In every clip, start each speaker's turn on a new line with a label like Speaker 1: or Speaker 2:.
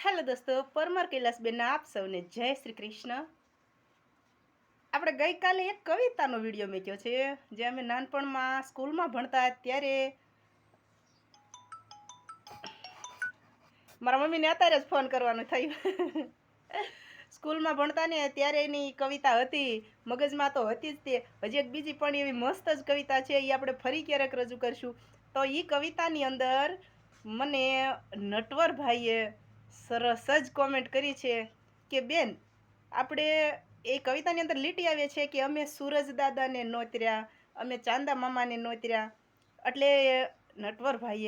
Speaker 1: Hello દોસ્તો, પરમાર કૈલાસબેનના આપ સૌને જય શ્રી કૃષ્ણ. આપણે ગઈકાલે એક કવિતાનો વિડીયો મૂક્યો છે જે અમે નાનપણમાં સ્કૂલમાં ભણતા ત્યારે મારા મમ્મીને અત્યારે જ ફોન કરવાનું થયું. સ્કૂલમાં ભણતા ને ત્યારે એની કવિતા હતી, મગજમાં તો હતી જ તે. હજી એક બીજી પણ એવી મસ્ત જ કવિતા છે, એ આપણે ફરી ક્યારેક રજૂ કરશું. તો એ કવિતાની અંદર મને નટવરભાઈએ સરસ જ કોમેન્ટ કરી છે કે બેન, આપણે એ કવિતાની અંદર લીટી આવે છે કે અમે સૂરજ દાદાને નોતર્યા, અમે ચાંદા મામાને નોતર્યા. એટલે નટવરભાઈ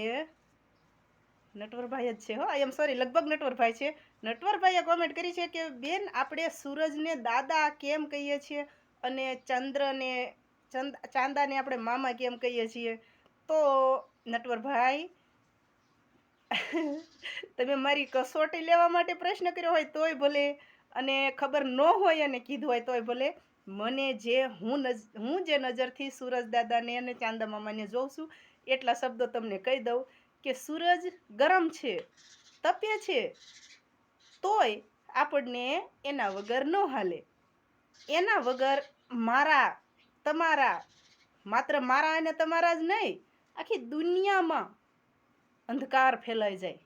Speaker 1: જ છે, હો આઈ એમ સોરી, લગભગ નટવરભાઈ છે. નટવરભાઈએ કોમેન્ટ કરી છે કે બેન, આપણે સૂરજને દાદા કેમ કહીએ છીએ અને ચંદ્રને ચાંદાને આપણે મામા કેમ કહીએ છીએ. તો નટવરભાઈ, તમે મારી કસોટી લેવા માટે પ્રશ્ન કર્યો હોય તોય ભલે, અને ખબર ન હોય અને કીધું હોય તોય ભલે. મને જે હું જે નજરથી સૂરજ દાદાને અને ચાંદા મામાને જોઉં છું એટલા શબ્દો તમને કહી દઉં કે સૂરજ ગરમ છે, તપે છે, તોય આપણને એના વગર ન હાલે. એના વગર મારા, તમારા, માત્ર મારા અને તમારા જ નહીં, આખી દુનિયામાં અંધકાર ફેલાઈ જાય,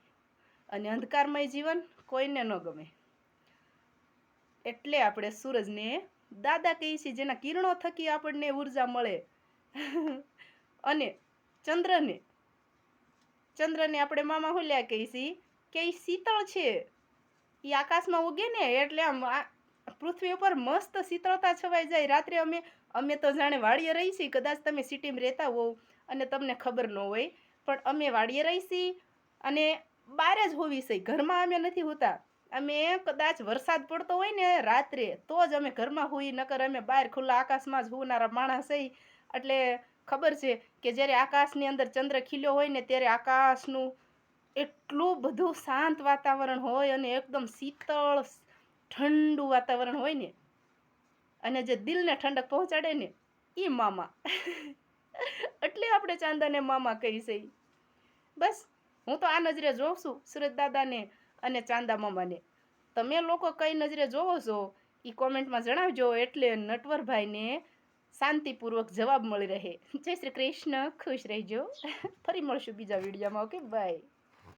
Speaker 1: અને અંધકારમય જીવન કોઈને ન ગમે. એટલે આપણે સૂરજને દાદા કહીએ છીએ, જેના કિરણો થકી આપણને ઉર્જા મળે. અને ચંદ્રને આપણે મામા હુલ્યા કહીએ છીએ કે એ શીતળ છે, એ આકાશમાં ઉગે ને એટલે આમ પૃથ્વી ઉપર મસ્ત શીતળતા છવાઈ જાય. રાત્રે અમે તો જાણે વાડીએ રહી છીએ, કદાચ તમે સિટીમાં રહેતા હોવ અને તમને ખબર ન હોય, પણ અમે વાડીએ રહી છીએ અને બહાર જ હોવી છે, ઘરમાં અમે નથી હોતા. અમે કદાચ વરસાદ પડતો હોય ને રાત્રે તો જ અમે ઘરમાં હોઈએ, નકર અમે બહાર ખુલ્લા આકાશમાં જ હોનારા માણસ છીએ. એટલે ખબર છે કે જ્યારે આકાશની અંદર ચંદ્ર ખીલ્યો હોય ને ત્યારે આકાશનું એટલું બધું શાંત વાતાવરણ હોય અને એકદમ શીતળ ઠંડુ વાતાવરણ હોય ને, અને જે દિલને ઠંડક પહોંચાડે ને એ મામા. એટલે આપણે ચાંદાને મામા કહી છે. બસ હું તો આ નજરે જોઉં છું સૂરજ દાદાને અને ચાંદા મામાને. તમે લોકો કઈ નજરે જોવો છો એ કોમેન્ટમાં જણાવજો, એટલે નટવરભાઈને શાંતિપૂર્વક જવાબ મળી રહે. જય શ્રી કૃષ્ણ, ખુશ રહેજો. ફરી મળશું બીજા વિડીયોમાં. Okay, by.